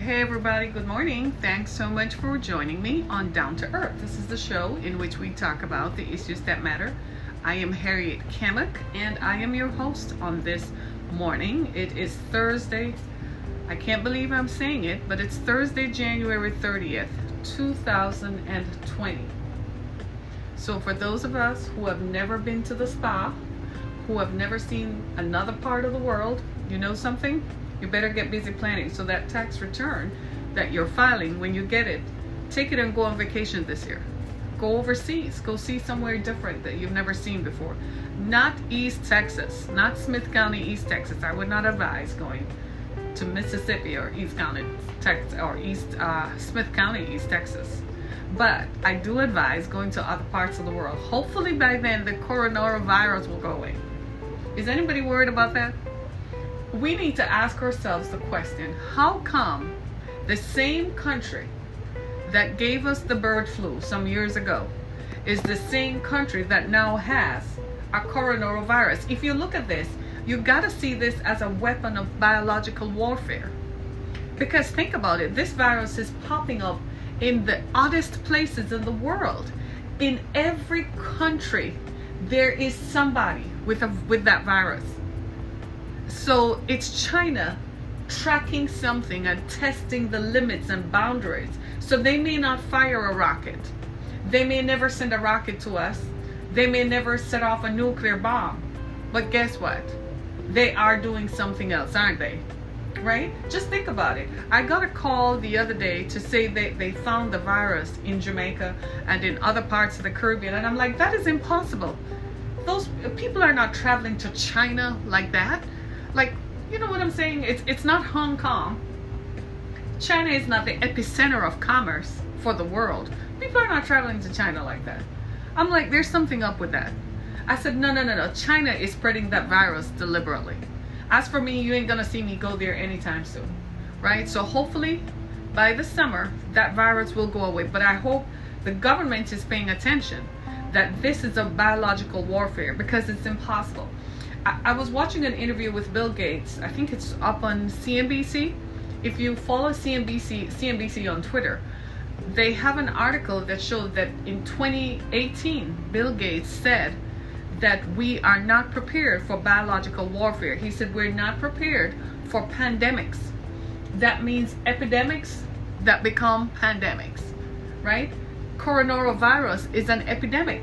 Hey everybody, good morning. Thanks so much for joining me on Down to Earth. This is the show in which we talk about the issues that matter. I am Harriet Kamek and I am your host on this morning. It is Thursday. I can't believe I'm saying it, but it's Thursday, January 30th, 2020. So for those of us who have never been to the spa, who have never seen another part of the world, you know something? You better get busy planning so that tax return that you're filing, when you get it, take it and go on vacation this year. Go overseas. Go see somewhere different that you've never seen before. Not East Texas, not Smith County, East Texas. I would not advise going to Mississippi or East County, Texas, or Smith County, East Texas. But I do advise going to other parts of the world. Hopefully by then the coronavirus will go away. Is anybody worried about that? We need to ask ourselves the question, how come the same country that gave us the bird flu some years ago is the same country that now has a coronavirus? If you look at this, you got to see this as a weapon of biological warfare. Because think about it, this virus is popping up in the oddest places in the world. In every country, there is somebody with that virus. So it's China tracking something and testing the limits and boundaries. So they may not fire a rocket. They may never send a rocket to us. They may never set off a nuclear bomb. But guess what? They are doing something else, aren't they? Right? Just think about it. I got a call the other day to say they found the virus in Jamaica and in other parts of the Caribbean. And I'm like, that is impossible. Those people are not traveling to China like that. Like, you know what I'm saying? It's not Hong Kong. China is not the epicenter of commerce for the world. People are not traveling to China like that. I'm like, there's something up with that. I said, no. China is spreading that virus deliberately. As for me, you ain't gonna see me go there anytime soon, right? So hopefully by the summer, that virus will go away. But I hope the government is paying attention that this is a biological warfare, because it's impossible. I was watching an interview with Bill Gates. I think it's up on CNBC. If you follow CNBC on Twitter, they have an article that showed that in 2018, Bill Gates said that we are not prepared for biological warfare. He said we're not prepared for pandemics. That means epidemics that become pandemics, right? Coronavirus is an epidemic.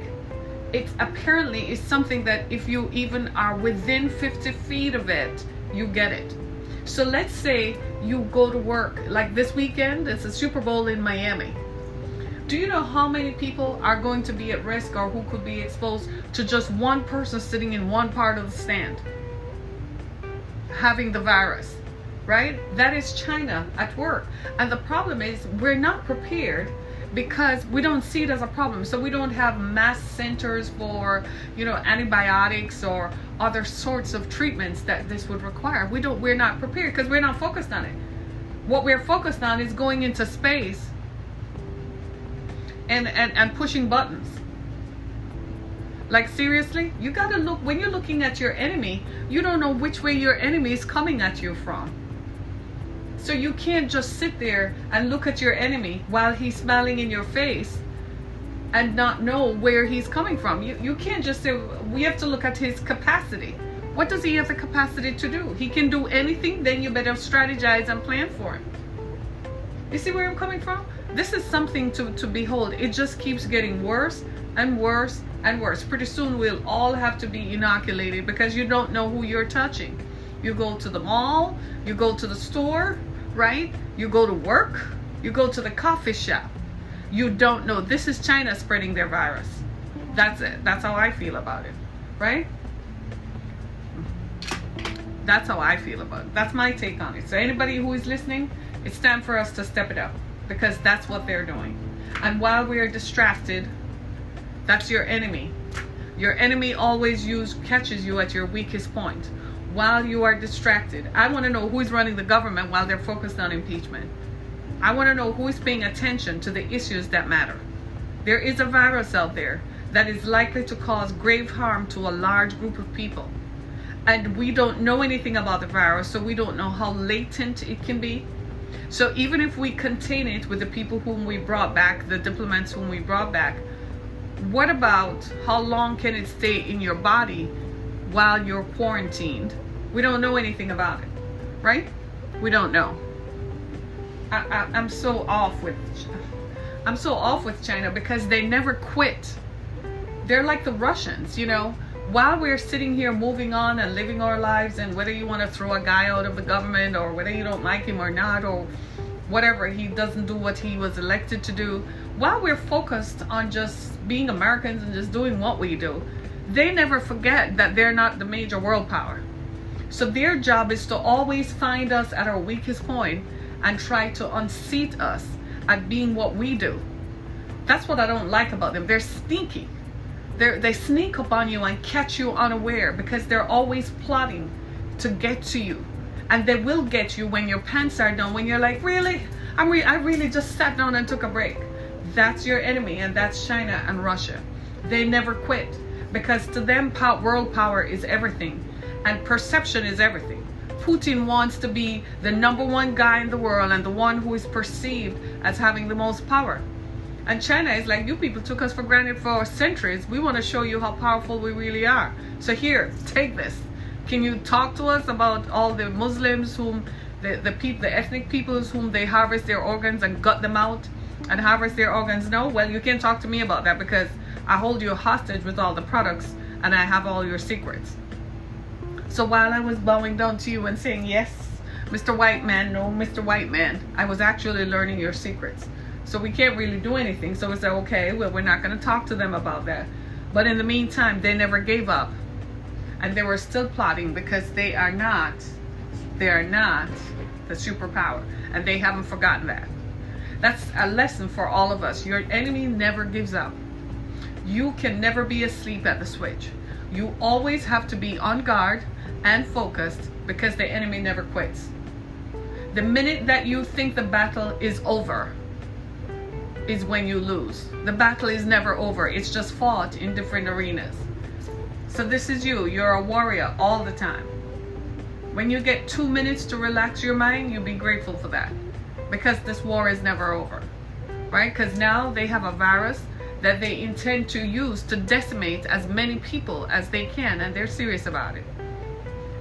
It apparently is something that if you even are within 50 feet of it, you get it. So let's say you go to work, like this weekend, it's a Super Bowl in Miami. Do you know how many people are going to be at risk or who could be exposed to just one person sitting in one part of the stand having the virus, right? That is China at work. And the problem is we're not prepared because we don't see it as a problem. So we don't have mass centers for, antibiotics or other sorts of treatments that this would require. We're not prepared because we're not focused on it. What we're focused on is going into space and pushing buttons. Like seriously, you gotta look, when you're looking at your enemy, you don't know which way your enemy is coming at you from. So you can't just sit there and look at your enemy while he's smiling in your face and not know where he's coming from. You can't just say, we have to look at his capacity. What does he have the capacity to do? He can do anything, then you better strategize and plan for him. You see where I'm coming from? This is something to behold. It just keeps getting worse and worse and worse. Pretty soon we'll all have to be inoculated because you don't know who you're touching. You go to the mall, you go to the store, right? You go to work, you go to the coffee shop. You don't know. This is China spreading their virus. That's it. That's how I feel about it, right? That's how I feel about it. That's my take on it. So anybody who is listening, it's time for us to step it up because that's what they're doing. And while we are distracted, that's your enemy. Your enemy always catches you at your weakest point. While you are distracted, I want to know who is running the government while they're focused on impeachment. I want to know who is paying attention to the issues that matter. There is a virus out there that is likely to cause grave harm to a large group of people. And we don't know anything about the virus, so we don't know how latent it can be. So even if we contain it with the people whom we brought back, the diplomats whom we brought back, what about how long can it stay in your body while you're quarantined? We don't know anything about it, right? We don't know. I'm so off with China because they never quit. They're like the Russians, you know. While we're sitting here moving on and living our lives, and whether you want to throw a guy out of the government or whether you don't like him or not, or whatever, he doesn't do what he was elected to do, while we're focused on just being Americans and just doing what we do, they never forget that they're not the major world power. So their job is to always find us at our weakest point and try to unseat us at being what we do. That's what I don't like about them. They're sneaky. They sneak up on you and catch you unaware because they're always plotting to get to you. And they will get you when your pants are down, when you're like, really? I really just sat down and took a break. That's your enemy, and that's China and Russia. They never quit because to them, world power is everything and perception is everything. Putin wants to be the #1 guy in the world and the one who is perceived as having the most power. And China is like, you people took us for granted for centuries. We want to show you how powerful we really are. So here, take this. Can you talk to us about all the Muslims whom, the ethnic peoples whom they harvest their organs and gut them out and harvest their organs? No? Well, you can't talk to me about that because I hold you hostage with all the products and I have all your secrets. So while I was bowing down to you and saying, yes, Mr. White Man, no, Mr. White Man, I was actually learning your secrets. So we can't really do anything. So it's like, okay, well, we're not going to talk to them about that. But in the meantime, they never gave up. And they were still plotting because they are not the superpower. And they haven't forgotten that. That's a lesson for all of us. Your enemy never gives up. You can never be asleep at the switch. You always have to be on guard and focused because the enemy never quits. The minute that you think the battle is over is when you lose. The battle is never over. It's just fought in different arenas. So this is you. You're a warrior all the time. When you get 2 minutes to relax your mind, you'll be grateful for that because this war is never over, right? Because now they have a virus that they intend to use to decimate as many people as they can, and they're serious about it.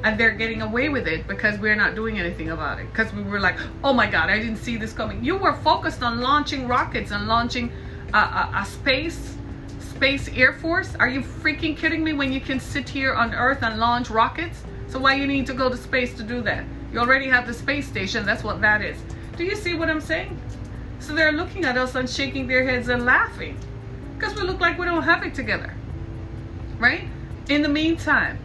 And they're getting away with it because we're not doing anything about it. Because we were like, oh my God, I didn't see this coming. You were focused on launching rockets and launching a space air force. Are you freaking kidding me when you can sit here on Earth and launch rockets? So why you need to go to space to do that? You already have the space station. That's what that is. Do you see what I'm saying? So they're looking at us and shaking their heads and laughing because we look like we don't have it together, right? In the meantime,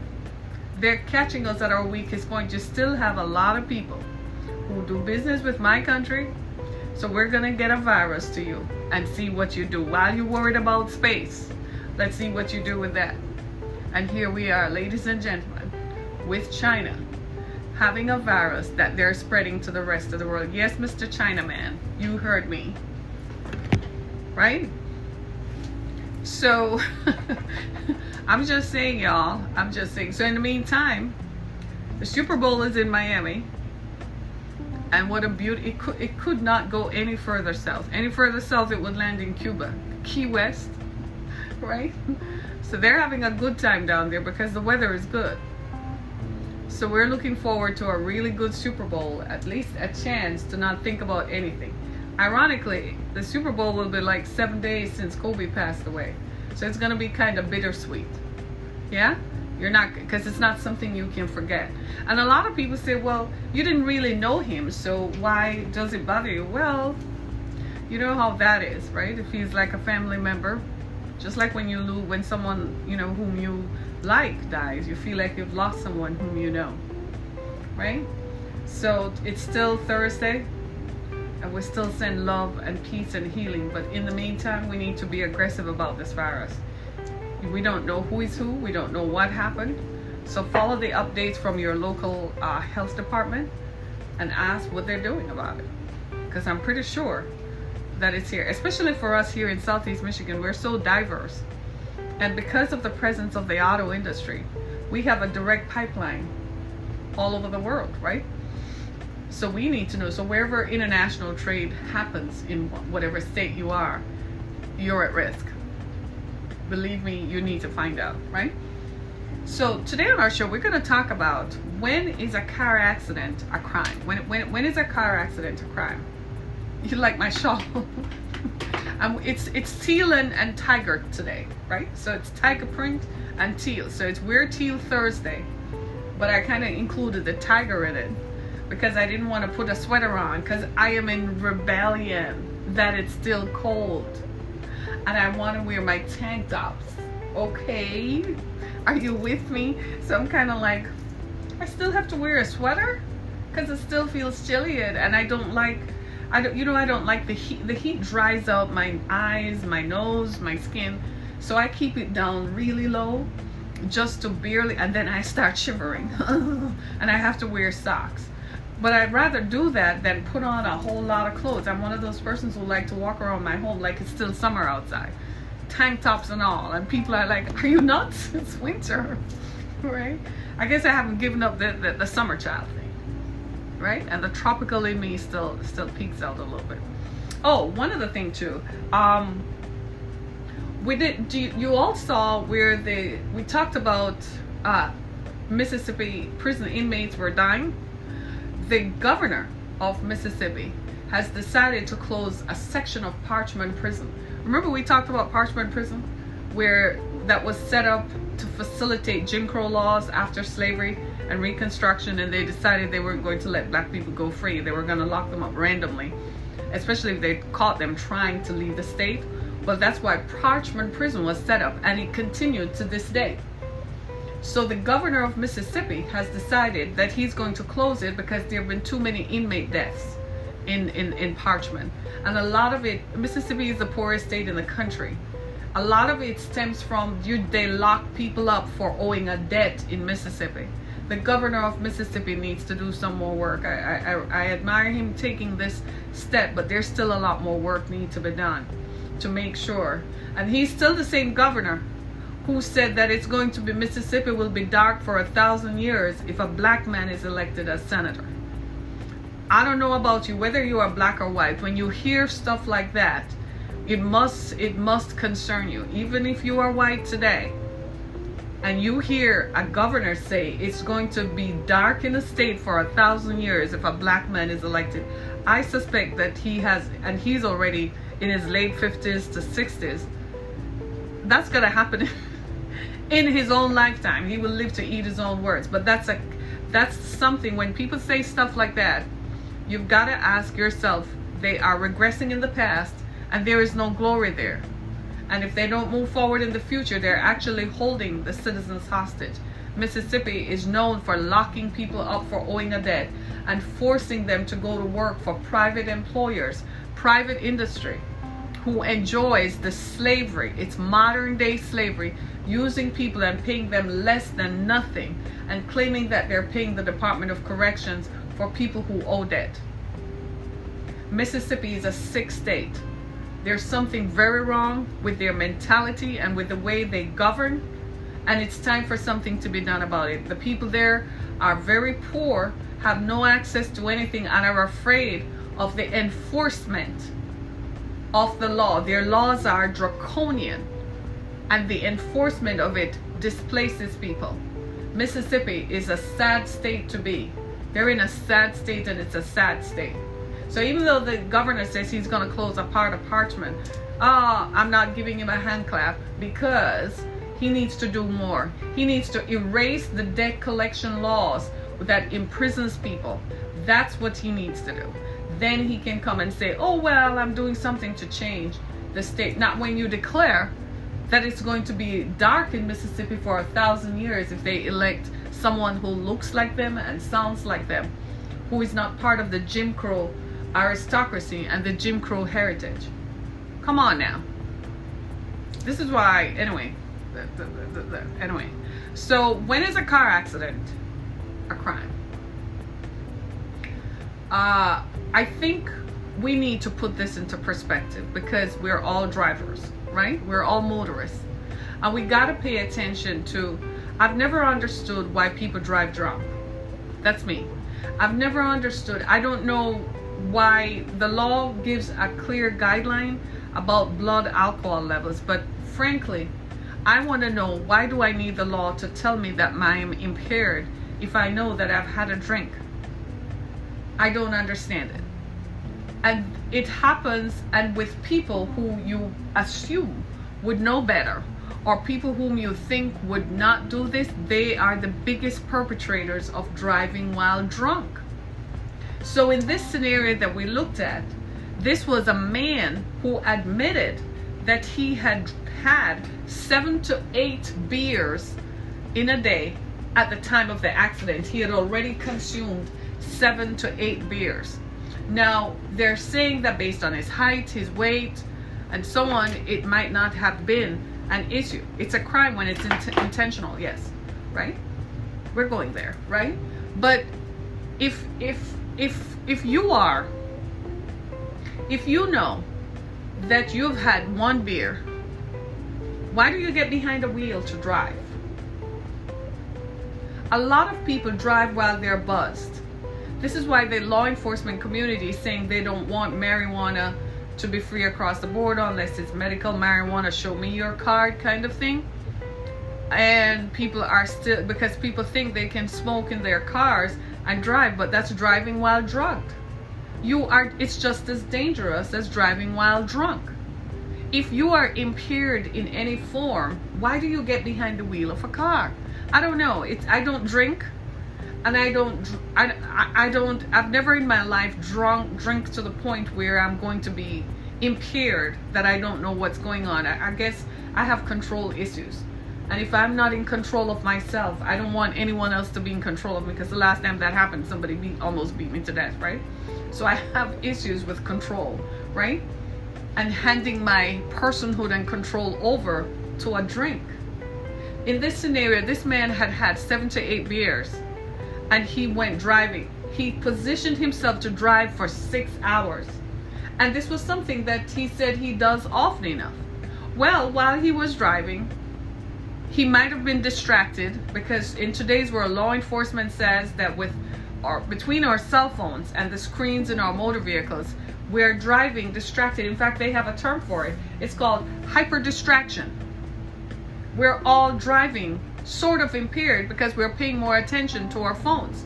they're catching us at our weakest point. You still have a lot of people who do business with my country. So we're going to get a virus to you and see what you do. While you're worried about space, let's see what you do with that. And here we are, ladies and gentlemen, with China having a virus that they're spreading to the rest of the world. Yes, Mr. Chinaman, you heard me, right? So I'm just saying, y'all, I'm just saying. So in the meantime, the Super Bowl is in Miami. And what a beauty. It could not go any further south. Any further south, it would land in Cuba. Key West, right? So they're having a good time down there because the weather is good. So we're looking forward to a really good Super Bowl, at least a chance to not think about anything. Ironically, the Super Bowl will be like 7 days since Kobe passed away. So it's going to be kind of bittersweet. Yeah? You're not, because it's not something you can forget. And a lot of people say, well, you didn't really know him, so why does it bother you? Well, you know how that is, right? If he's like a family member, just like when you lose, when someone, you know, whom you like dies, you feel like you've lost someone whom you know, right? So it's still Thursday, and we still send love and peace and healing. But in the meantime, we need to be aggressive about this virus. We don't know who is who. We don't know what happened. So follow the updates from your local health department and ask what they're doing about it. Because I'm pretty sure that it's here. Especially for us here in Southeast Michigan. We're so diverse. And because of the presence of the auto industry, we have a direct pipeline all over the world, right? So we need to know. So wherever international trade happens in whatever state you are, you're at risk. Believe me, you need to find out, right? So today on our show, we're going to talk about when is a car accident a crime? When is a car accident a crime? You like my shawl? It's teal and tiger today, right? So it's tiger print and teal. So it's Wear Teal Thursday, but I kind of included the tiger in it because I didn't want to put a sweater on because I am in rebellion that it's still cold and I want to wear my tank tops. Okay, are you with me? So I'm kind of like, I still have to wear a sweater because it still feels chilly, and I don't like the heat. The heat dries out my eyes, my nose, my skin, so I keep it down really low just to barely, and then I start shivering and I have to wear socks. But I'd rather do that than put on a whole lot of clothes. I'm one of those persons who like to walk around my home like it's still summer outside, tank tops and all, and people are like, are you nuts? It's winter. Right? I guess I haven't given up the summer child thing, right? And the tropical in me still peeks out a little bit. Oh, one other thing too. You all saw where we talked about Mississippi prison inmates were dying. The governor of Mississippi has decided to close a section of Parchman Prison. Remember we talked about Parchman Prison, where that was set up to facilitate Jim Crow laws after slavery and Reconstruction, and they decided they weren't going to let black people go free. They were going to lock them up randomly, especially if they caught them trying to leave the state. But that's why Parchman Prison was set up, and it continued to this day. So the governor of Mississippi has decided that he's going to close it because there have been too many inmate deaths in Parchman. And a lot of it, Mississippi is the poorest state in the country. A lot of it stems from they lock people up for owing a debt in Mississippi. The governor of Mississippi needs to do some more work. I admire him taking this step, but there's still a lot more work need to be done to make sure. And he's still the same governor who said that it's going to be, Mississippi will be dark for 1,000 years if a black man is elected as senator. I don't know about you, whether you are black or white, when you hear stuff like that, it must concern you. Even if you are white today and you hear a governor say it's going to be dark in the state for 1,000 years if a black man is elected, I suspect that he's already in his late 50s to 60s. That's gonna happen in his own lifetime. He will live to eat his own words. But that's something, when people say stuff like that, you've got to ask yourself, they are regressing in the past and there is no glory there. And if they don't move forward in the future, they're actually holding the citizens hostage. Mississippi is known for locking people up for owing a debt and forcing them to go to work for private employers, private industry, who enjoys the slavery. It's modern day slavery, using people and paying them less than nothing and claiming that they're paying the Department of Corrections for people who owe debt. Mississippi is a sick state. There's something very wrong with their mentality and with the way they govern, and it's time for something to be done about it. The people there are very poor, have no access to anything, and are afraid of the enforcement of the law. Their laws are draconian, and the enforcement of it displaces people. Mississippi is a sad state to be. They're in a sad state, and it's a sad state. So even though the governor says he's going to close a part of Parchman, I'm not giving him a hand clap, because he needs to do more. He needs to erase the debt collection laws that imprisons people. That's what he needs to do. Then he can come and say, oh, well, I'm doing something to change the state. Not when you declare that it's going to be dark in Mississippi for 1,000 years if they elect someone who looks like them and sounds like them, who is not part of the Jim Crow aristocracy and the Jim Crow heritage. Come on now. This is why, anyway. Anyway, so when is a car accident a crime? I think we need to put this into perspective, because we're all drivers, right? We're all motorists, and we got to pay attention to, I've never understood why people drive drunk. That's me. I've never understood. I don't know why the law gives a clear guideline about blood alcohol levels, but frankly, I want to know, why do I need the law to tell me that I am impaired if I know that I've had a drink? I don't understand it. And it happens, and with people who you assume would know better, or people whom you think would not do this, they are the biggest perpetrators of driving while drunk. So in this scenario that we looked at, this was a man who admitted that he had had 7 to 8 beers in a day at the time of the accident. He had already consumed 7 to 8 beers. Now, they're saying that based on his height, his weight, and so on, it might not have been an issue. It's a crime when it's intentional, yes, right? We're going there, right? But if you know that you've had 1 beer, why do you get behind the wheel to drive? A lot of people drive while they're buzzed. This is why the law enforcement community is saying they don't want marijuana to be free across the board unless it's medical marijuana, show me your card kind of thing. And people are still, because people think they can smoke in their cars and drive, but that's driving while drugged. It's just as dangerous as driving while drunk. If you are impaired in any form, why do you get behind the wheel of a car? I don't know. I don't drink, and I've never in my life drink to the point where I'm going to be impaired that I don't know what's going on. I guess I have control issues. And if I'm not in control of myself, I don't want anyone else to be in control of me, because the last time that happened, somebody almost beat me to death, right? So I have issues with control, right? And handing my personhood and control over to a drink. In this scenario, this man had had 7 to 8 beers and he went driving. He positioned himself to drive for 6 hours. And this was something that he said he does often enough. Well, while he was driving, he might have been distracted, because in today's world, law enforcement says that between our cell phones and the screens in our motor vehicles, we're driving distracted. In fact, they have a term for it. It's called hyper distraction. We're all driving sort of impaired because we're paying more attention to our phones.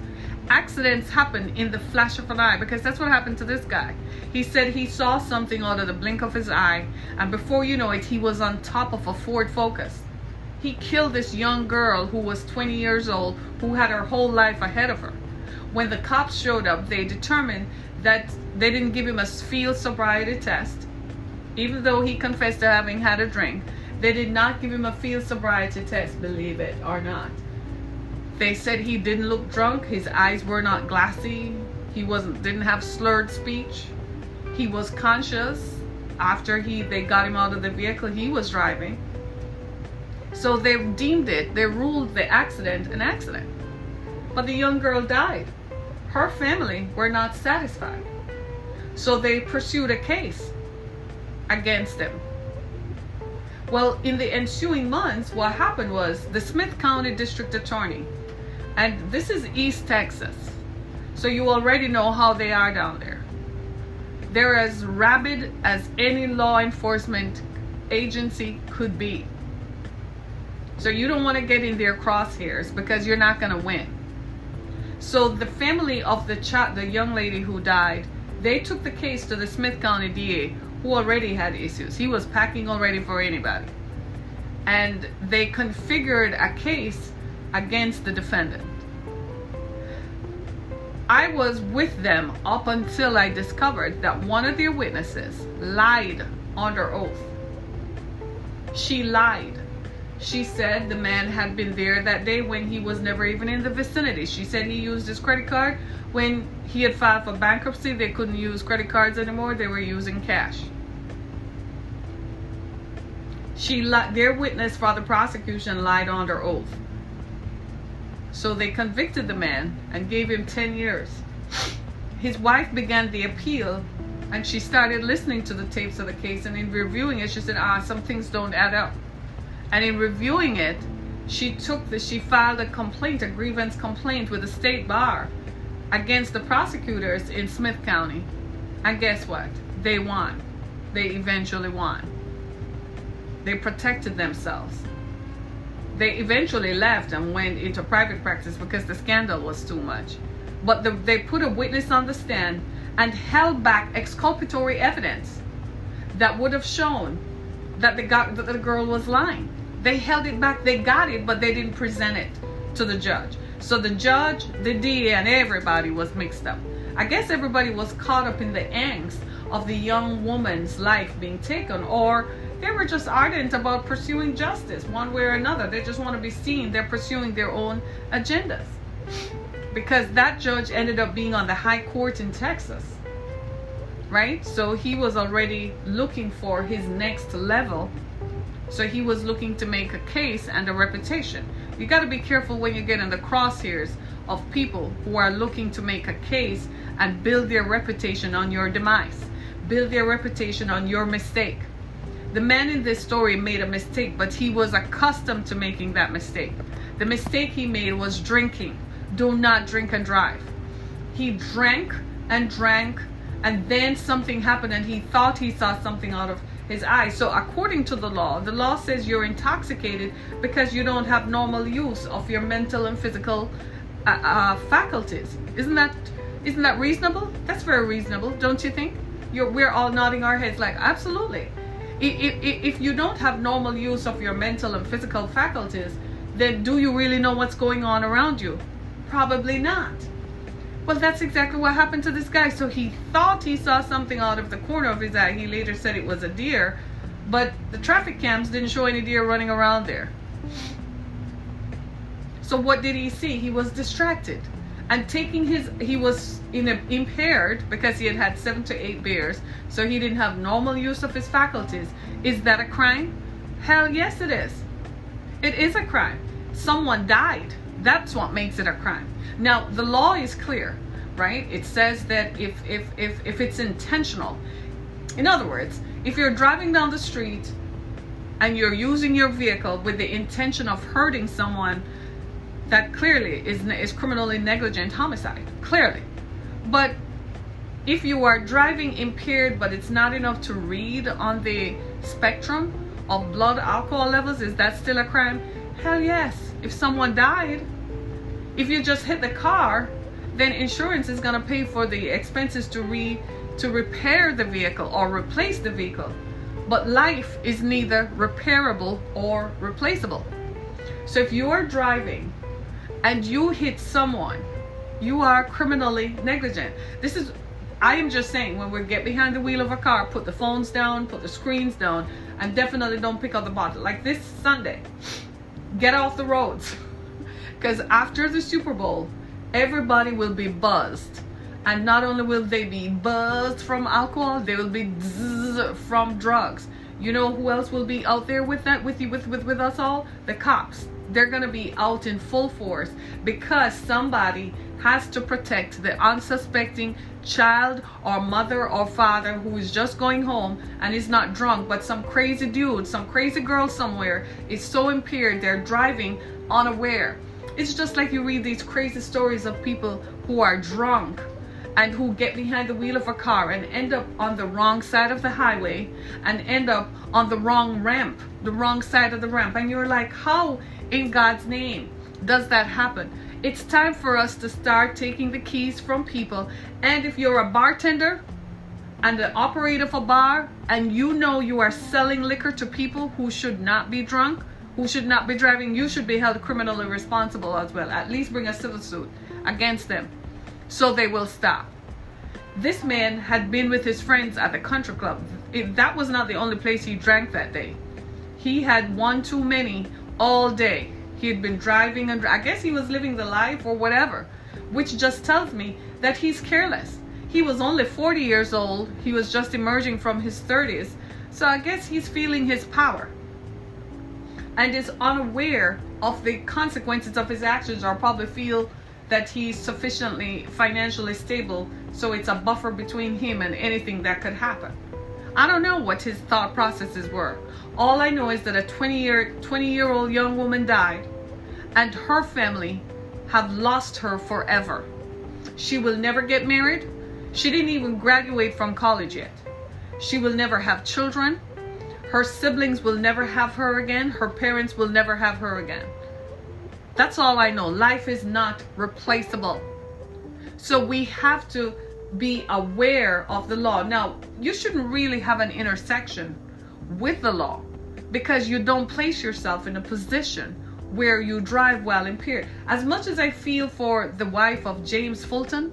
Accidents happen in the flash of an eye, because that's what happened to this guy. He said he saw something out of the blink of his eye, and before you know it, he was on top of a Ford Focus. He killed this young girl who was 20 years old, who had her whole life ahead of her. When the cops showed up, they determined that they didn't give him a field sobriety test. Even though he confessed to having had a drink, they did not give him a field sobriety test, believe it or not. They said he didn't look drunk, his eyes were not glassy, he didn't have slurred speech, he was conscious. After they got him out of the vehicle, he was driving. So they ruled the accident an accident. But the young girl died. Her family were not satisfied. So they pursued a case against him. Well, in the ensuing months, what happened was the Smith County District Attorney, and this is East Texas, so you already know how they are down there. They're as rabid as any law enforcement agency could be. So you don't want to get in their crosshairs, because you're not going to win. So the family of the young lady who died, they took the case to the Smith County DA, who already had issues. He was packing already for anybody. And they configured a case against the defendant. I was with them up until I discovered that one of their witnesses lied under oath. She lied. She said the man had been there that day when he was never even in the vicinity. She said he used his credit card. When he had filed for bankruptcy, they couldn't use credit cards anymore. They were using cash. Their witness for the prosecution lied under oath. So they convicted the man and gave him 10 years. His wife began the appeal, and she started listening to the tapes of the case, and in reviewing it, she said, some things don't add up. And in reviewing it, she filed a grievance complaint with the state bar, against the prosecutors in Smith County. And guess what? They won. They eventually won. They protected themselves. They eventually left and went into private practice because the scandal was too much. But they put a witness on the stand and held back exculpatory evidence that would have shown that the girl was lying. They held it back. They got it, but they didn't present it to the judge. So the judge, the DA, and everybody was mixed up. I guess everybody was caught up in the angst of the young woman's life being taken, or they were just ardent about pursuing justice one way or another. They just want to be seen. They're pursuing their own agendas. Because that judge ended up being on the high court in Texas, right? So he was already looking for his next level. So he was looking to make a case and a reputation. You got to be careful when you get in the crosshairs of people who are looking to make a case and build their reputation on your demise, build their reputation on your mistake. The man in this story made a mistake, but he was accustomed to making that mistake. The mistake he made was drinking. Do not drink and drive. He drank, and then something happened and he thought he saw something out of his eyes. So according to the law says you're intoxicated because you don't have normal use of your mental and physical faculties. Isn't that reasonable? That's very reasonable, don't you think? We're all nodding our heads like, absolutely. If you don't have normal use of your mental and physical faculties, then do you really know what's going on around you? Probably not. Well, that's exactly what happened to this guy. So he thought he saw something out of the corner of his eye. He later said it was a deer, but the traffic cams didn't show any deer running around there. So what did he see? He was distracted. And he was impaired because he had had 7 to 8 beers. So he didn't have normal use of his faculties. Is that a crime? Hell yes, it is. It is a crime. Someone died. That's what makes it a crime. Now, the law is clear, right? It says that if it's intentional, in other words, if you're driving down the street and you're using your vehicle with the intention of hurting someone, that clearly is criminally negligent homicide, clearly. But if you are driving impaired, but it's not enough to read on the spectrum of blood alcohol levels, is that still a crime? Hell yes. If someone died, if you just hit the car, then insurance is going to pay for the expenses to repair the vehicle or replace the vehicle. But life is neither repairable or replaceable. So if you are driving and you hit someone, you are criminally negligent. I am just saying, when we get behind the wheel of a car, put the phones down, put the screens down, and definitely don't pick up the bottle. Like this Sunday, get off the roads. Because after the Super Bowl, everybody will be buzzed. And not only will they be buzzed from alcohol, they will be from drugs. You know who else will be out there with us all? The cops. They're going to be out in full force because somebody has to protect the unsuspecting child or mother or father who is just going home and is not drunk, but some crazy dude, some crazy girl somewhere is so impaired they're driving unaware. It's just like you read these crazy stories of people who are drunk and who get behind the wheel of a car and end up on the wrong side of the highway and end up on the wrong ramp, the wrong side of the ramp. And you're like, how in God's name does that happen? It's time for us to start taking the keys from people. And if you're a bartender and the operator of a bar and you know you are selling liquor to people who should not be drunk, who should not be driving, you should be held criminally responsible as well. At least bring a civil suit against them so they will stop. This man had been with his friends at the country club. That was not the only place he drank that day. He had one too many all day. He had been driving and I guess he was living the life or whatever, which just tells me that he's careless. He was only 40 years old. He was just emerging from his 30s. So I guess he's feeling his power and is unaware of the consequences of his actions, or probably feel that he's sufficiently financially stable so it's a buffer between him and anything that could happen. I don't know what his thought processes were. All I know is that a 20-year-old young woman died and her family have lost her forever. She will never get married. She didn't even graduate from college yet. She will never have children. Her siblings will never have her again. Her parents will never have her again. That's all I know. Life is not replaceable. So we have to be aware of the law. Now, you shouldn't really have an intersection with the law, because you don't place yourself in a position where you drive while impaired. As much as I feel for the wife of James Fulton,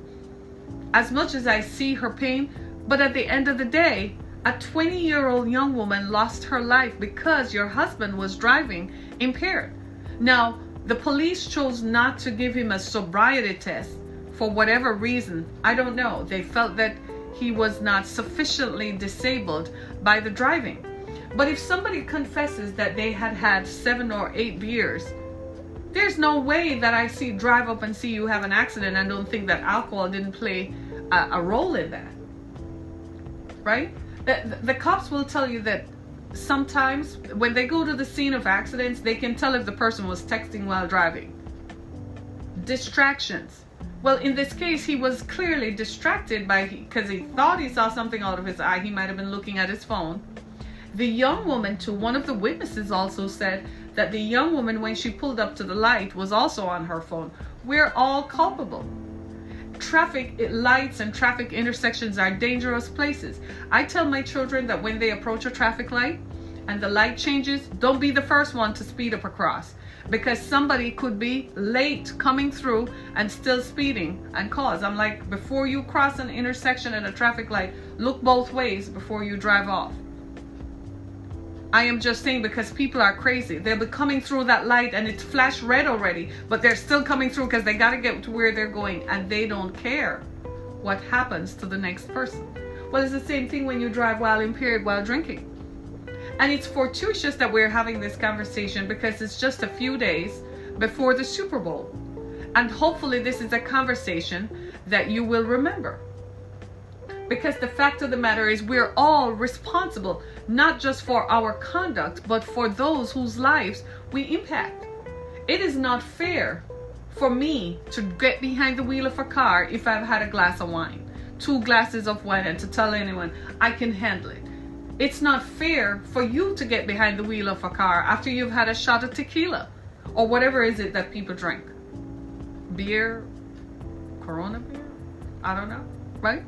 as much as I see her pain, but at the end of the day, a 20-year-old young woman lost her life because your husband was driving impaired. Now, the police chose not to give him a sobriety test for whatever reason. I don't know. They felt that he was not sufficiently disabled by the driving. But if somebody confesses that they had had 7 or 8 beers, there's no way that I drive up and see you have an accident and don't think that alcohol didn't play a role in that, right? The cops will tell you that sometimes when they go to the scene of accidents, they can tell if the person was texting while driving. Distractions. Well, in this case, he was clearly distracted because he thought he saw something out of his eye. He might have been looking at his phone. The young woman, to one of the witnesses, also said that the young woman, when she pulled up to the light, was also on her phone. We're all culpable. Traffic lights and traffic intersections are dangerous places. I tell my children that when they approach a traffic light and the light changes, don't be the first one to speed up across, because somebody could be late coming through and still speeding and cause. I'm like, before you cross an intersection at a traffic light, look both ways before you drive off. I am just saying, because people are crazy. They'll be coming through that light and it's flashed red already, but they're still coming through because they got to get to where they're going, and they don't care what happens to the next person. Well, it's the same thing when you drive while impaired, while drinking. And it's fortuitous that we're having this conversation because it's just a few days before the Super Bowl. And hopefully this is a conversation that you will remember. Because the fact of the matter is, we're all responsible, not just for our conduct, but for those whose lives we impact. It is not fair for me to get behind the wheel of a car if I've had a glass of wine, 2 glasses of wine, and to tell anyone I can handle it. It's not fair for you to get behind the wheel of a car after you've had a shot of tequila or whatever is it that people drink. Beer, Corona beer, I don't know, right?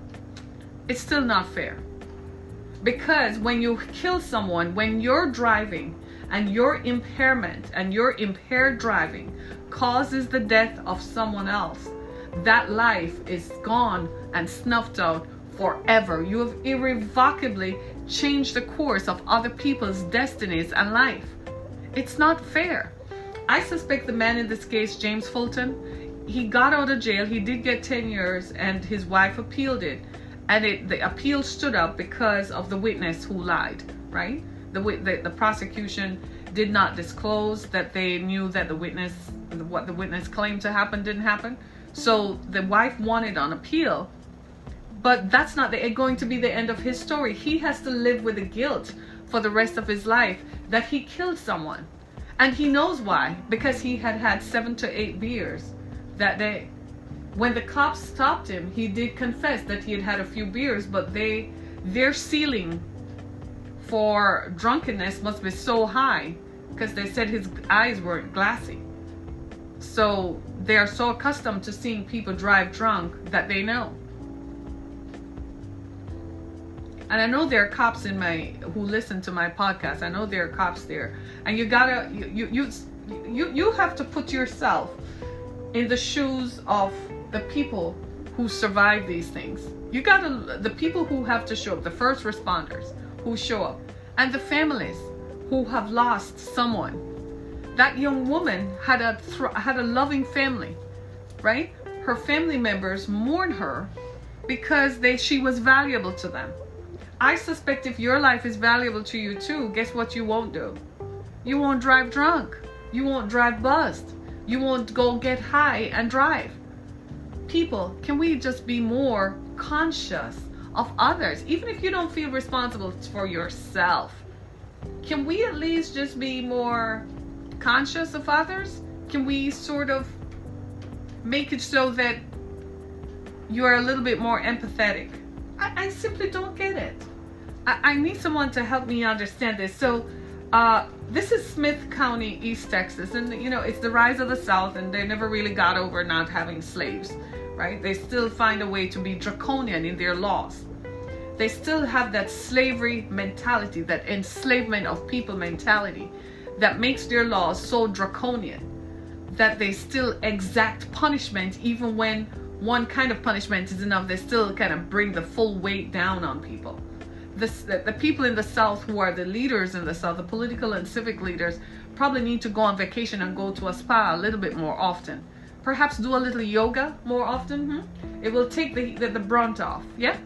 It's still not fair. Because when you kill someone, when you're driving and your impairment and your impaired driving causes the death of someone else, that life is gone and snuffed out forever. You have irrevocably changed the course of other people's destinies and life. It's not fair. I suspect the man in this case, James Fulton, he got out of jail. He did get 10 years and his wife appealed it. And the appeal stood up because of the witness who lied, right? The prosecution did not disclose that they knew that what the witness claimed to happen didn't happen. So the wife won it on appeal. But that's not going to be the end of his story. He has to live with the guilt for the rest of his life that he killed someone. And he knows why, because he had had 7 to 8 beers that day. When the cops stopped him, he did confess that he had had a few beers, but their ceiling for drunkenness must be so high because they said his eyes were glassy. So they are so accustomed to seeing people drive drunk that they know. And I know there are cops who listen to my podcast. I know there are cops there, and you have to put yourself in the shoes of the people who survive these things. The people who have to show up, the first responders who show up, and the families who have lost someone. That young woman had a loving family, right? Her family members mourn her because she was valuable to them. I suspect if your life is valuable to you too, guess what you won't do? You won't drive drunk. You won't drive buzzed. You won't go get high and drive. People, can we just be more conscious of others? Even if you don't feel responsible for yourself, can we at least just be more conscious of others? Can we sort of make it so that you are a little bit more empathetic. I simply don't get it. I need someone to help me understand this. So this is Smith County, East Texas, and it's the rise of the South, and they never really got over not having slaves, right? They still find a way to be draconian in their laws. They still have that slavery mentality, that enslavement of people mentality that makes their laws so draconian that they still exact punishment. Even when one kind of punishment is enough, they still kind of bring the full weight down on people. The people in the South who are the leaders in the South, the political and civic leaders, probably need to go on vacation and go to a spa a little bit more often. Perhaps do a little yoga more often. It will take the brunt off, yeah?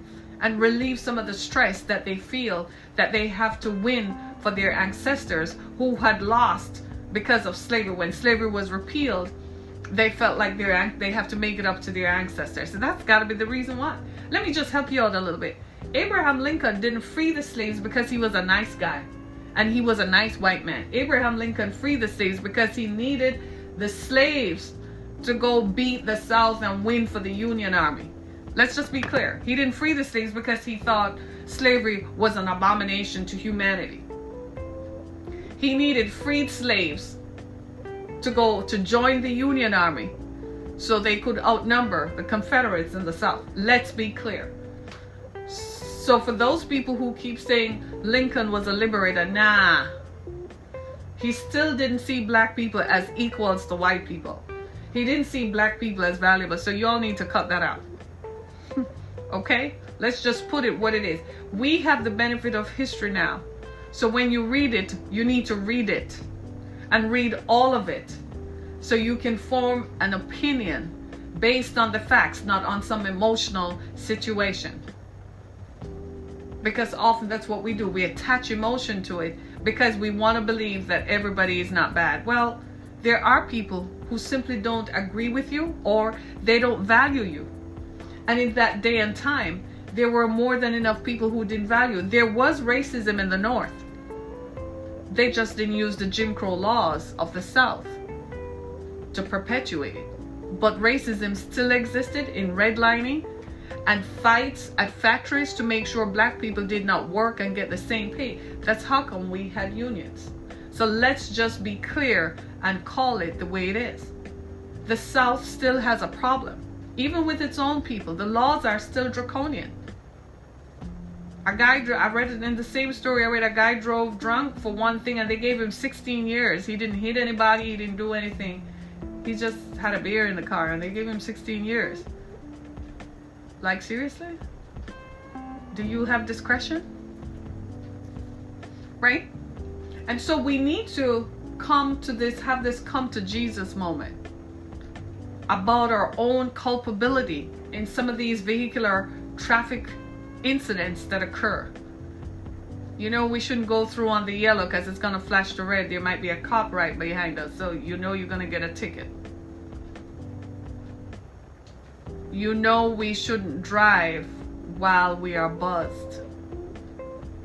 And relieve some of the stress that they feel that they have to win for their ancestors who had lost because of slavery. When slavery was repealed, they felt like they have to make it up to their ancestors. So that's got to be the reason why. Let me just help you out a little bit. Abraham Lincoln didn't free the slaves because he was a nice guy and he was a nice white man. Abraham Lincoln freed the slaves because he needed the slaves to go beat the South and win for the Union Army. Let's just be clear. He didn't free the slaves because he thought slavery was an abomination to humanity. He needed freed slaves to join the Union Army so they could outnumber the Confederates in the South. Let's be clear. So for those people who keep saying Lincoln was a liberator, nah. He still didn't see black people as equals to white people. He didn't see black people as valuable. So you all need to cut that out. Okay? Let's just put it what it is. We have the benefit of history now. So when you read it, you need to read it and read all of it so you can form an opinion based on the facts, not on some emotional situation. Because often that's what we do. We attach emotion to it because we want to believe that everybody is not bad. Well, there are people who simply don't agree with you or they don't value you. And in that day and time, there were more than enough people who didn't value. There was racism in the North. They just didn't use the Jim Crow laws of the South to perpetuate it. But racism still existed in redlining and fights at factories to make sure black people did not work and get the same pay. That's how come we had unions. So let's just be clear and call it the way it is. The South still has a problem. Even with its own people, the laws are still draconian. A guy, I read it in the same story I read, a guy drove drunk for one thing and they gave him 16 years. He didn't hit anybody, he didn't do anything. He just had a beer in the car and they gave him 16 years. Like, seriously? Do you have discretion? Right? And so we need to come to this, have this come to Jesus moment about our own culpability in some of these vehicular traffic incidents that occur. You know, we shouldn't go through on the yellow because it's going to flash the red. There might be a cop right behind us, so you know you're going to get a ticket. You know we shouldn't drive while we are buzzed.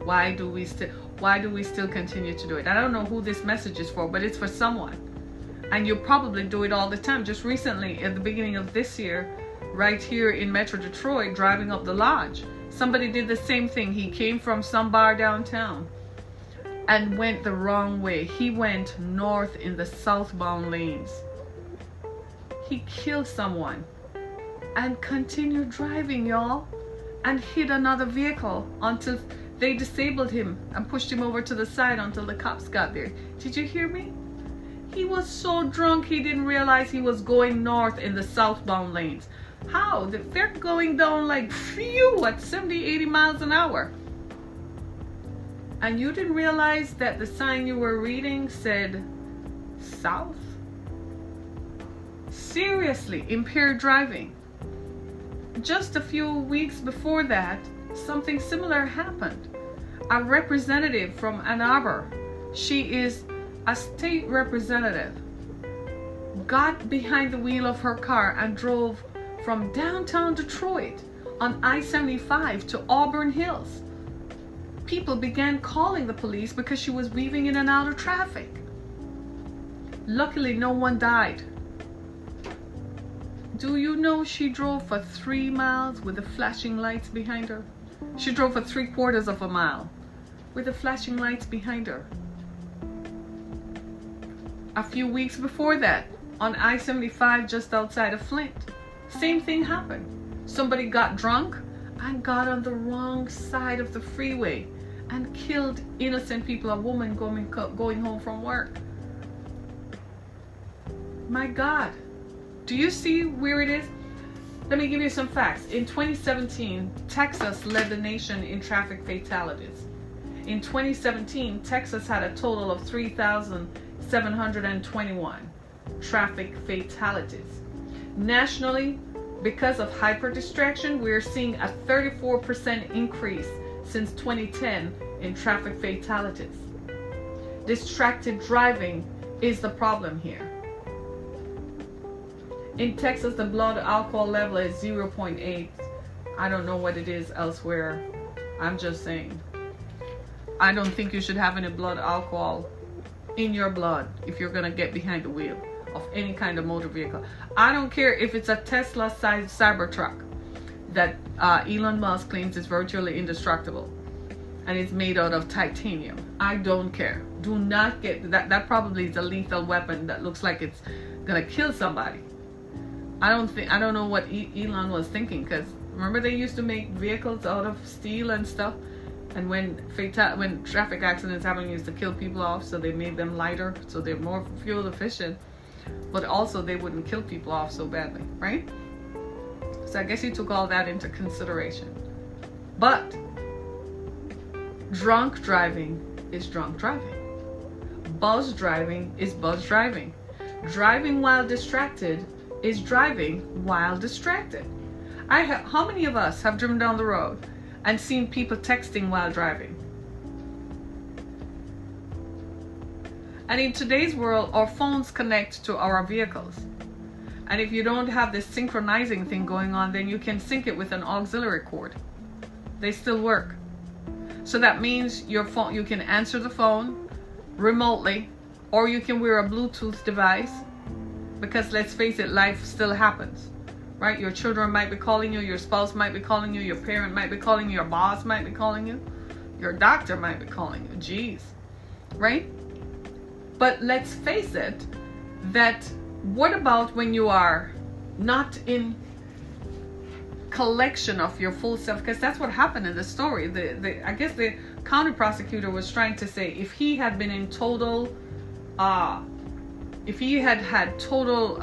Why do we still continue to do it? I don't know who this message is for, but it's for someone. And you probably do it all the time. Just recently, at the beginning of this year, right here in Metro Detroit, driving up the Lodge, somebody did the same thing. He came from some bar downtown and went the wrong way. He went north in the southbound lanes. He killed someone and continued driving, y'all, and hit another vehicle until they disabled him and pushed him over to the side until the cops got there. Did you hear me? He was so drunk he didn't realize he was going north in the southbound lanes. How? They're going down like phew at 70, 80 miles an hour. And you didn't realize that the sign you were reading said south? Seriously, impaired driving. Just a few weeks before that, something similar happened. A representative from Ann Arbor, she is a state representative, got behind the wheel of her car and drove from downtown Detroit on I-75 to Auburn Hills. People began calling the police because she was weaving in and out of traffic. Luckily, no one died. Do you know she drove for 3 miles with the flashing lights behind her? She drove for 3/4 of a mile with the flashing lights behind her. A few weeks before that, on I-75 just outside of Flint, same thing happened. Somebody got drunk and got on the wrong side of the freeway and killed innocent people, a woman going home from work. My God, do you see where it is? Let me give you some facts. In 2017, Texas led the nation in traffic fatalities. In 2017, Texas had a total of 3,721 traffic fatalities. Nationally, because of hyper distraction, we're seeing a 34% increase since 2010 in traffic fatalities. Distracted driving is the problem here. In Texas, the blood alcohol level is 0.8. I don't know what it is elsewhere. I'm just saying. I don't think you should have any blood alcohol in your blood if you're going to get behind the wheel of any kind of motor vehicle. I don't care if it's a Tesla-sized Cybertruck that Elon Musk claims is virtually indestructible and it's made out of titanium. I don't care. Do not get that. That probably is a lethal weapon that looks like it's going to kill somebody. I don't know what Elon was thinking, because remember they used to make vehicles out of steel and stuff, and when traffic accidents happen, they used to kill people off, so they made them lighter so they're more fuel efficient, but also they wouldn't kill people off so badly, right? So I guess he took all that into consideration. But drunk driving is drunk driving. Buzz driving is buzz driving. Driving while distracted is driving while distracted. How many of us have driven down the road and seen people texting while driving? And in today's world, our phones connect to our vehicles. And if you don't have this synchronizing thing going on, then you can sync it with an auxiliary cord. They still work. So that means your phone, you can answer the phone remotely, or you can wear a Bluetooth device. Because let's face it, life still happens, right? Your children might be calling you, your spouse might be calling you, your parent might be calling you, your boss might be calling you, your doctor might be calling you. Jeez, right? But let's face it, that what about when you are not in collection of your full self? Because that's what happened in the story. I guess the county prosecutor was trying to say, if he had been in total if he had total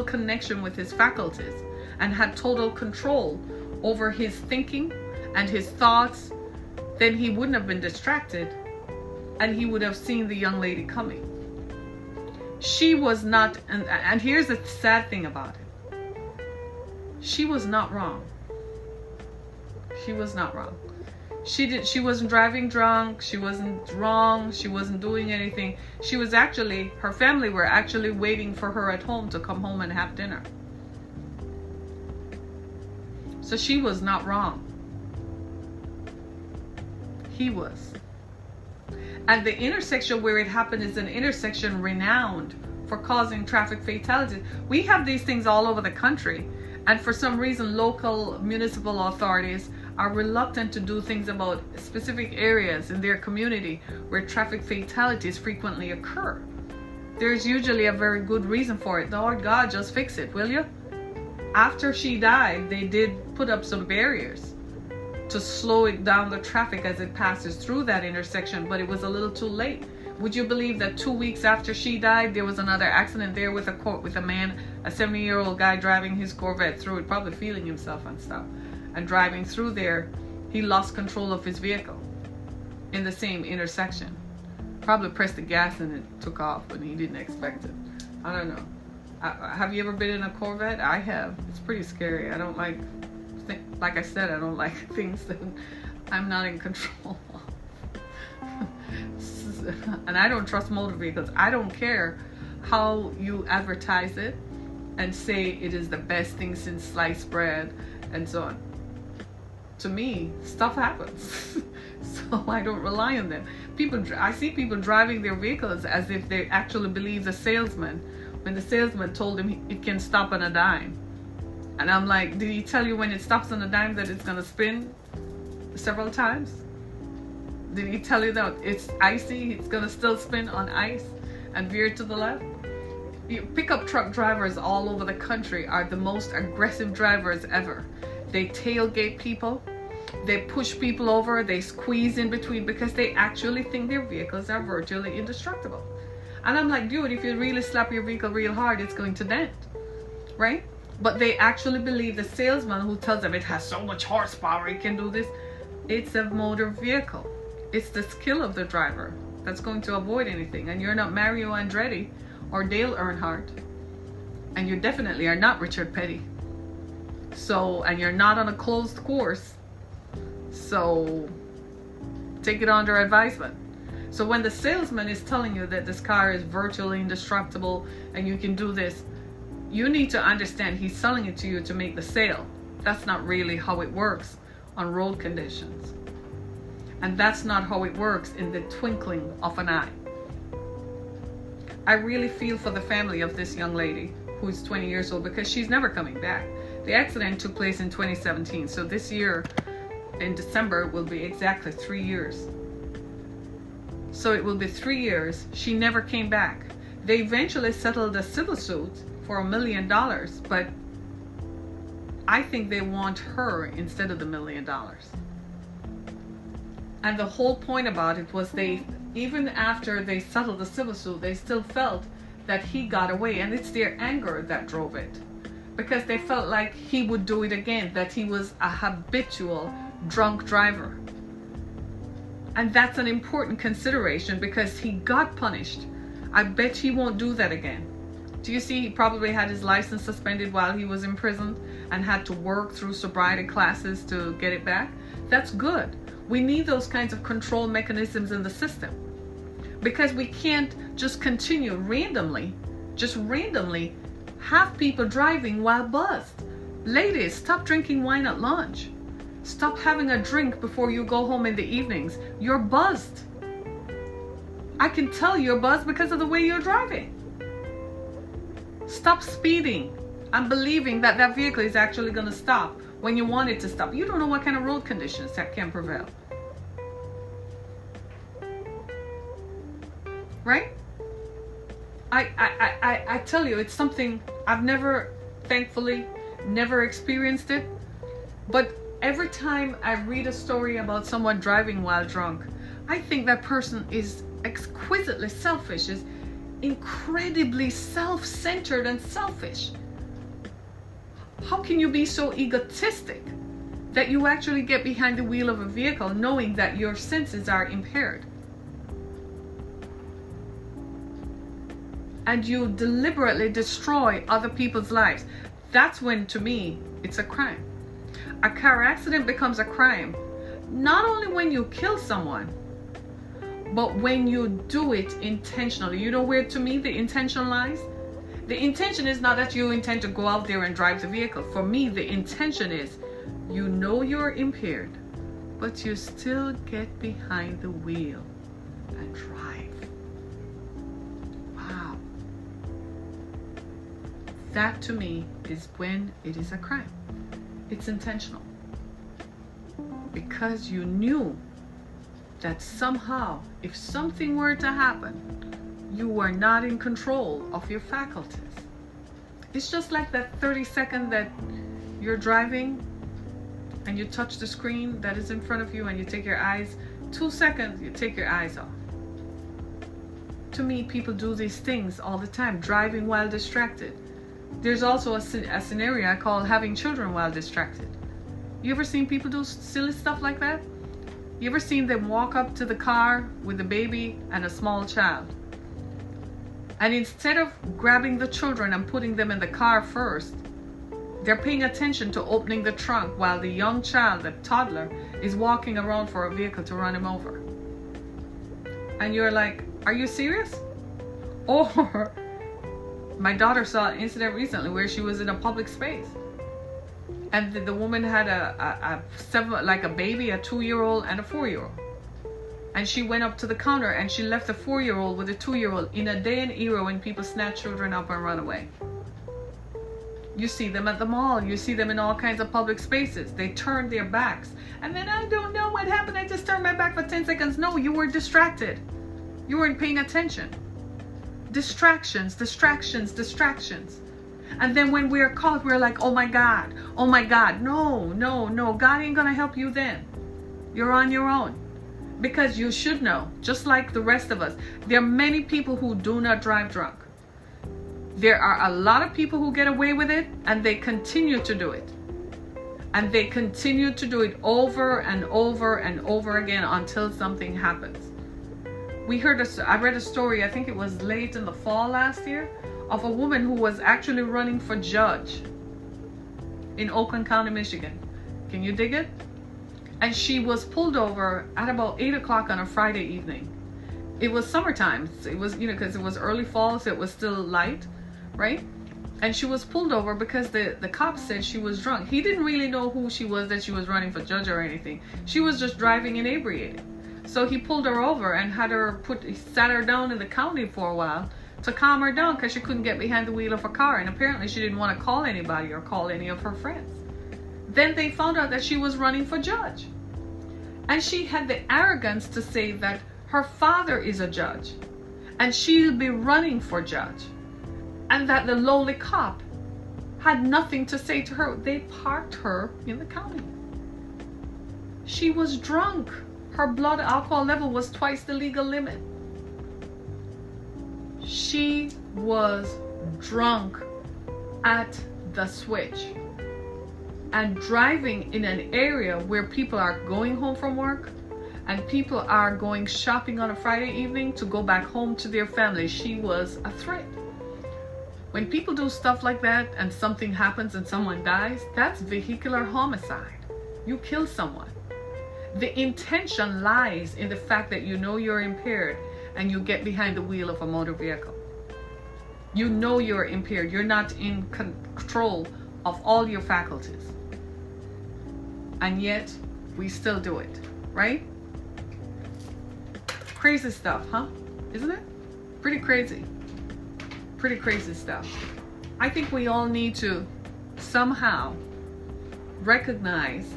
connection with his faculties and had total control over his thinking and his thoughts, then he wouldn't have been distracted and he would have seen the young lady coming. She was not, and here's the sad thing about it. She was not wrong. She was not wrong. She wasn't driving drunk, she wasn't wrong, she wasn't doing anything. She was actually, her family were actually waiting for her at home to come home and have dinner. So she was not wrong. He was. And the intersection where it happened is an intersection renowned for causing traffic fatalities. We have these things all over the country, and for some reason local municipal authorities are reluctant to do things about specific areas in their community where traffic fatalities frequently occur. There's usually a very good reason for it. Lord God, just fix it, will you? After she died, they did put up some barriers to slow it down, the traffic as it passes through that intersection, but it was a little too late. Would you believe that 2 weeks after she died, there was another accident there with a man, a 70-year-old guy driving his Corvette through it, probably feeling himself and stuff. And driving through there, he lost control of his vehicle in the same intersection. Probably pressed the gas and it took off, but he didn't expect it. I don't know. Have you ever been in a Corvette? I have. It's pretty scary. I don't like I said, I don't like things that I'm not in control of. And I don't trust motor vehicles. I don't care how you advertise it and say it is the best thing since sliced bread and so on. To me, stuff happens. So I don't rely on them. I see people driving their vehicles as if they actually believe the salesman when the salesman told him it can stop on a dime. And I'm like, did he tell you when it stops on a dime that it's going to spin several times? Did he tell you that it's icy, it's going to still spin on ice and veer to the left? Pickup truck drivers all over the country are the most aggressive drivers ever. They tailgate people, they push people over, they squeeze in between because they actually think their vehicles are virtually indestructible. And I'm like, dude, if you really slap your vehicle real hard, it's going to dent, right? But they actually believe the salesman who tells them it has so much horsepower, it can do this. It's a motor vehicle. It's the skill of the driver that's going to avoid anything. And you're not Mario Andretti or Dale Earnhardt. And you definitely are not Richard Petty. So, and you're not on a closed course. So, take it under advisement. So when the salesman is telling you that this car is virtually indestructible and you can do this, you need to understand he's selling it to you to make the sale. That's not really how it works on road conditions. And that's not how it works in the twinkling of an eye. I really feel for the family of this young lady who's 20 years old because she's never coming back. The accident took place in 2017. So this year, in December, will be exactly 3 years. So it will be 3 years. She never came back. They eventually settled a civil suit for $1 million, but I think they want her instead of the $1 million. And the whole point about it was even after they settled the civil suit, they still felt that he got away, and it's their anger that drove it. Because they felt like he would do it again, that he was a habitual drunk driver. And that's an important consideration because he got punished. I bet he won't do that again. Do you see, he probably had his license suspended while he was in prison and had to work through sobriety classes to get it back. That's good. We need those kinds of control mechanisms in the system because we can't just continue randomly have people driving while buzzed. Ladies, stop drinking wine at lunch. Stop having a drink before you go home in the evenings. You're buzzed. I can tell you're buzzed because of the way you're driving. Stop speeding and believing that that vehicle is actually going to stop when you want it to stop. You don't know what kind of road conditions that can prevail. Right? I tell you, it's something I've thankfully never experienced it. But every time I read a story about someone driving while drunk, I think that person is exquisitely selfish, is incredibly self-centered and selfish. How can you be so egotistic that you actually get behind the wheel of a vehicle knowing that your senses are impaired? And you deliberately destroy other people's lives. That's when, to me, it's a crime. A car accident becomes a crime not only when you kill someone, but when you do it intentionally. You know where, to me, the intention lies? The intention is not that you intend to go out there and drive the vehicle. For me, the intention is you know you're impaired, but you still get behind the wheel and drive. Wow. That, to me, is when it is a crime. It's intentional. Because you knew that somehow, if something were to happen, you were not in control of your faculties. It's just like that 30-second that you're driving and you touch the screen that is in front of you and you take your eyes, 2 seconds, you take your eyes off. To me, people do these things all the time, driving while distracted. There's also a scenario I call having children while distracted. You ever seen people do silly stuff like that? You ever seen them walk up to the car with a baby and a small child? And instead of grabbing the children and putting them in the car first, they're paying attention to opening the trunk while the young child, the toddler, is walking around for a vehicle to run him over. And you're like, are you serious? Or my daughter saw an incident recently where she was in a public space. And the woman had a baby, a 2-year-old and a 4-year-old. And she went up to the counter and she left a 4-year-old with a 2-year-old in a day and era when people snatch children up and run away. You see them at the mall. You see them in all kinds of public spaces. They turn their backs. And then, I don't know what happened. I just turned my back for 10 seconds. No, you were distracted. You weren't paying attention. Distractions, distractions, distractions. And then when we're caught, we're like, oh my God, oh my God. No, no, no. God ain't going to help you then. You're on your own. Because you should know, just like the rest of us, there are many people who do not drive drunk. There are a lot of people who get away with it, and they continue to do it. And they continue to do it over and over and over again until something happens. I read a story, I think it was late in the fall last year, of a woman who was actually running for judge in Oakland County, Michigan. Can you dig it? And she was pulled over at about 8 o'clock on a Friday evening. It was summertime. It was, because it was early fall, so it was still light, right? And she was pulled over because the cop said she was drunk. He didn't really know who she was, that she was running for judge or anything. She was just driving inebriated. So he pulled her over and sat her down in the county for a while to calm her down because she couldn't get behind the wheel of her car. And apparently she didn't want to call anybody or call any of her friends. Then they found out that she was running for judge. And she had the arrogance to say that her father is a judge and she'll be running for judge. And that the lowly cop had nothing to say to her. They parked her in the county. She was drunk. Her blood alcohol level was twice the legal limit. She was drunk at the switch. And driving in an area where people are going home from work and people are going shopping on a Friday evening to go back home to their family, she was a threat. When people do stuff like that and something happens and someone dies, that's vehicular homicide. You kill someone. The intention lies in the fact that you know you're impaired and you get behind the wheel of a motor vehicle. You know you're impaired. You're not in control of all your faculties. And yet, we still do it, right? Crazy stuff, huh? Isn't it? Pretty crazy. Pretty crazy stuff. I think we all need to somehow recognize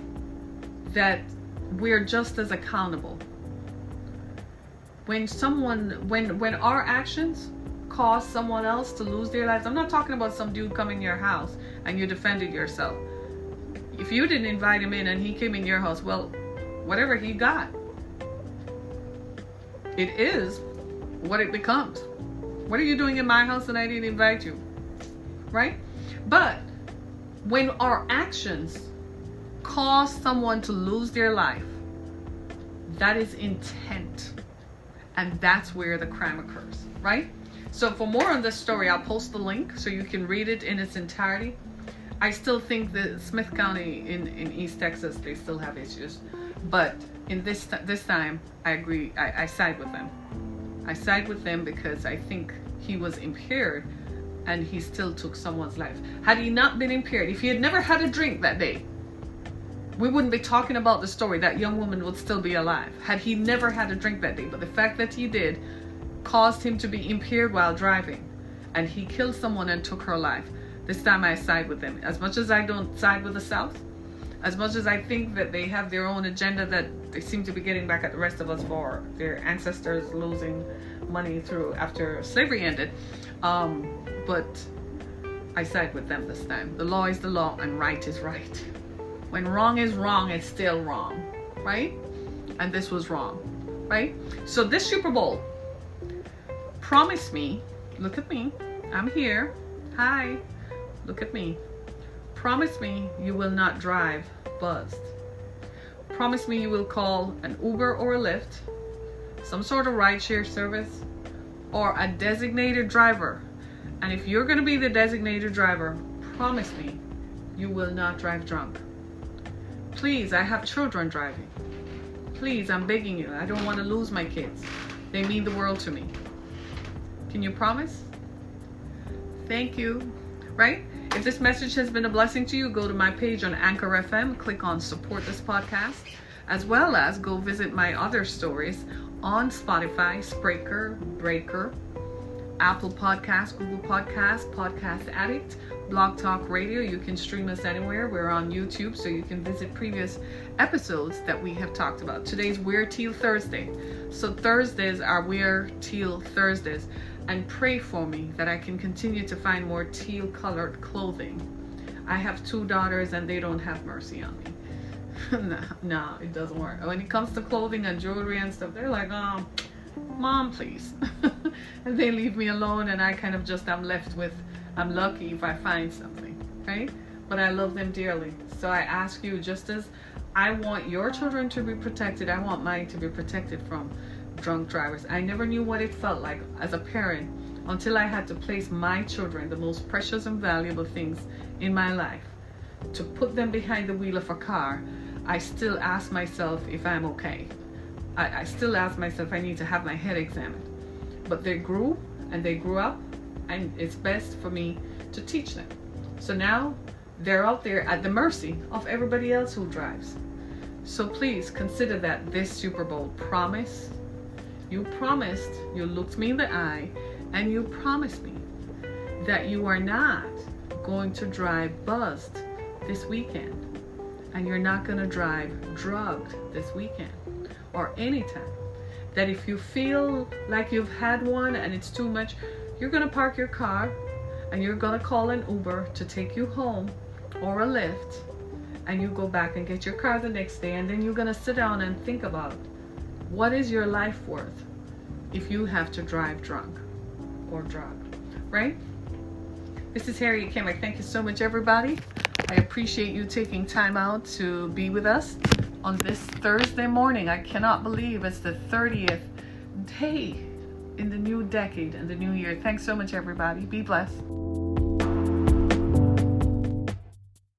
that we're just as accountable. When our actions cause someone else to lose their lives, I'm not talking about some dude coming in your house and you defended yourself. If you didn't invite him in and he came in your house, well, whatever he got, it is what it becomes. What are you doing in my house and I didn't invite you? Right? But when our actions cause someone to lose their life, that is intent. And that's where the crime occurs, right? So for more on this story, I'll post the link so you can read it in its entirety. I still think that Smith County in East Texas, they still have issues. But in this time, I agree. I side with them. I side with them because I think he was impaired and he still took someone's life. Had he not been impaired, if he had never had a drink that day, we wouldn't be talking about the story. That young woman would still be alive had he never had a drink that day. But the fact that he did caused him to be impaired while driving, and he killed someone and took her life. This time I side with them. As much as I don't side with the South, as much as I think that they have their own agenda that they seem to be getting back at the rest of us for their ancestors losing money after slavery ended, but I side with them this time. The law is the law and right is right. When wrong is wrong, it's still wrong, right? And this was wrong, right? So this Super Bowl, promise me, look at me, I'm here, hi, look at me. Promise me you will not drive buzzed. Promise me you will call an Uber or a Lyft, some sort of rideshare service, or a designated driver. And if you're going to be the designated driver, promise me you will not drive drunk. Please, I have children driving. Please, I'm begging you. I don't want to lose my kids. They mean the world to me. Can you promise? Thank you. Right? If this message has been a blessing to you, go to my page on Anchor FM, click on support this podcast, as well as go visit my other stories on Spotify, Spreaker, Breaker, Apple Podcasts, Google Podcasts, Podcast Addict, Blog Talk Radio. You can stream us anywhere. We're on YouTube, so you can visit previous episodes that we have talked about. Today's Wear Teal Thursday. So Thursdays are Wear Teal Thursdays. And pray for me that I can continue to find more teal colored clothing. I have 2 daughters and they don't have mercy on me. No, it doesn't work. When it comes to clothing and jewelry and stuff, they're like, oh, Mom, please. And they leave me alone, and I kind of just am left with, I'm lucky if I find something, right? But I love them dearly. So I ask you, just as I want your children to be protected, I want mine to be protected from drunk drivers. I never knew what it felt like as a parent until I had to place my children, the most precious and valuable things in my life, to put them behind the wheel of a car. I still ask myself if I'm okay. I still ask myself if I need to have my head examined. But they grew and they grew up, and it's best for me to teach them. So now they're out there at the mercy of everybody else who drives. So please consider that this Super Bowl promise. You promised, you looked me in the eye, and you promised me that you are not going to drive buzzed this weekend, and you're not going to drive drugged this weekend or anytime. That if you feel like you've had one and it's too much, you're going to park your car and you're going to call an Uber to take you home or a Lyft, and you go back and get your car the next day, and then you're going to sit down and think about what is your life worth if you have to drive drunk or drugged, right? This is Harriet Kimmick. Thank you so much, everybody. I appreciate you taking time out to be with us on this Thursday morning. I cannot believe it's the 30th day in the new decade and the new year. Thanks so much, everybody. Be blessed.